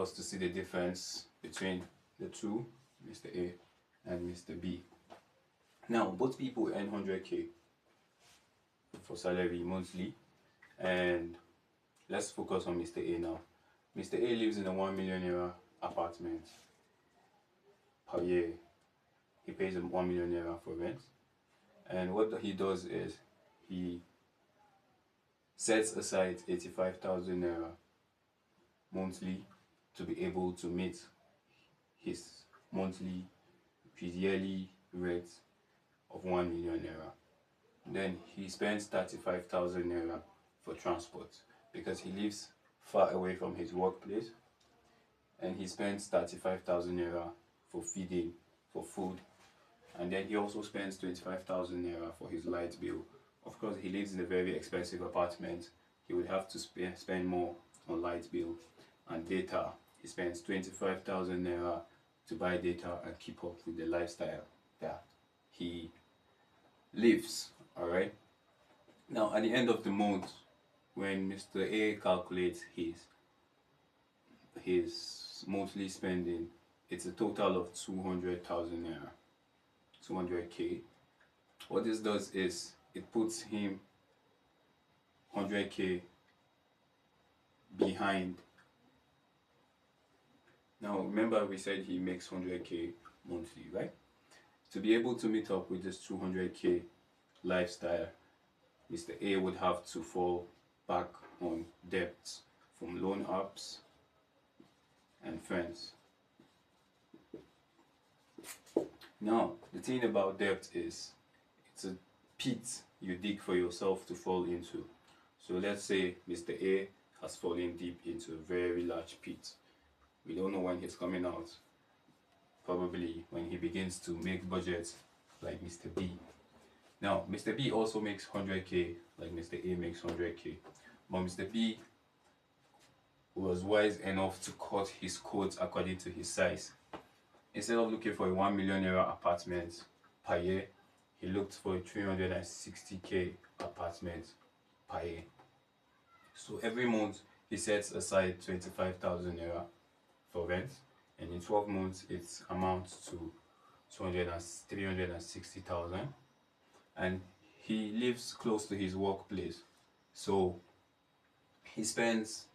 us to see the difference between the two, Mr. A and Mr. B. Now, both people earn 100k for salary monthly, and let's focus on Mr. A now. Mr. A lives in a 1 million naira apartment per year. He pays 1 million naira for rent, and what he does is he sets aside 85,000 naira monthly to be able to meet his yearly rent of 1 million naira. Then he spends 35,000 naira for transport because he lives far away from his workplace, and he spends 35,000 naira for feeding, for food, and then he also spends 25,000 naira for his light bill. Of course, he lives in a very expensive apartment. He would have to spend more on light bill and data. He spends 25,000 naira to buy data and keep up with the lifestyle that he lives. All right. Now, at the end of the month, when Mr. A calculates his monthly spending, it's a total of 200,000 naira, 200k. What this does is it puts him 100k behind. Now, remember we said he makes 100k monthly, right? To be able to meet up with this 200k lifestyle, Mr. A would have to fall back on debts from loan apps and friends. Now, the thing about debt is it's a pit you dig for yourself to fall into. So let's say Mr. A has fallen deep into a very large pit. We don't know when he's coming out. Probably when he begins to make budgets like Mr. B. Now, Mr. B also makes 100k like Mr. A makes 100k. But Mr. B was wise enough to cut his coats according to his size. Instead of looking for a 1 million naira apartment per year, he looked for a 360k apartment per year. So every month he sets aside 25,000 naira for rent, and in 12 months it amounts to 360,000, and he lives close to his workplace, so he spends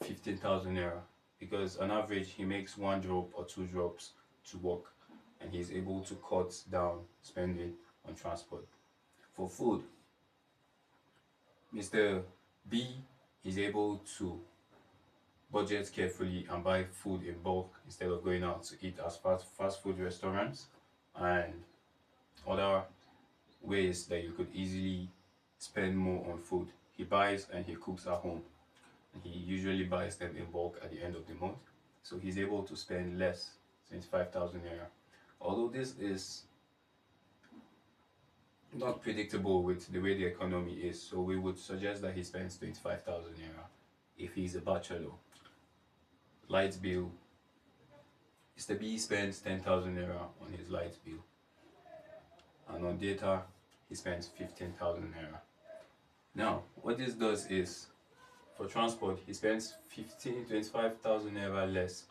15,000 naira because on average he makes 1 drop or 2 drops to work, and he's able to cut down spending on transport. For food, Mr. B is able to budget carefully and buy food in bulk instead of going out to eat at fast food restaurants and other ways that you could easily spend more on food. He buys and he cooks at home, and he usually buys them in bulk at the end of the month, so he's able to spend less, 25,000 naira. Although this is not predictable with the way the economy is, so we would suggest that he spends 25,000 naira if he's a bachelor. Light bill, Mr. B spends 10,000 naira on his light bill, and on data he spends 15,000 naira. Now, what this does is, for transport he spends 25,000 naira less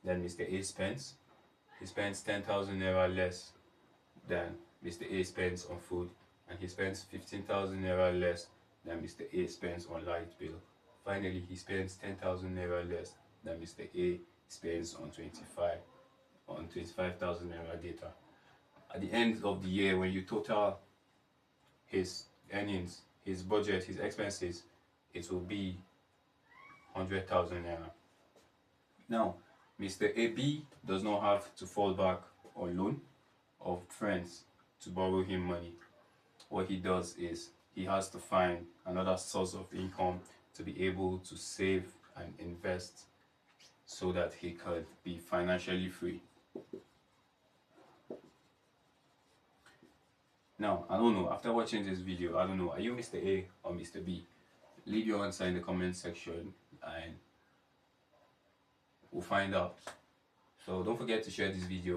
than Mr. A spends. He spends 10,000 naira less than Mr. A spends on food, and he spends 15,000 naira less than Mr. A spends on light bill. Finally, he spends 10,000 naira less than Mr. A spends on 25,000 naira data. At the end of the year, when you total his earnings, his budget, his expenses, it will be 100,000 naira. Now, Mr. AB does not have to fall back on loan of friends to borrow him money. What he does is he has to find another source of income to be able to save and invest so that he could be financially free. Now, I don't know, after watching this video, I don't know, are you Mr. A or Mr. B? Leave your answer in the comment section and we'll find out. So don't forget to share this video.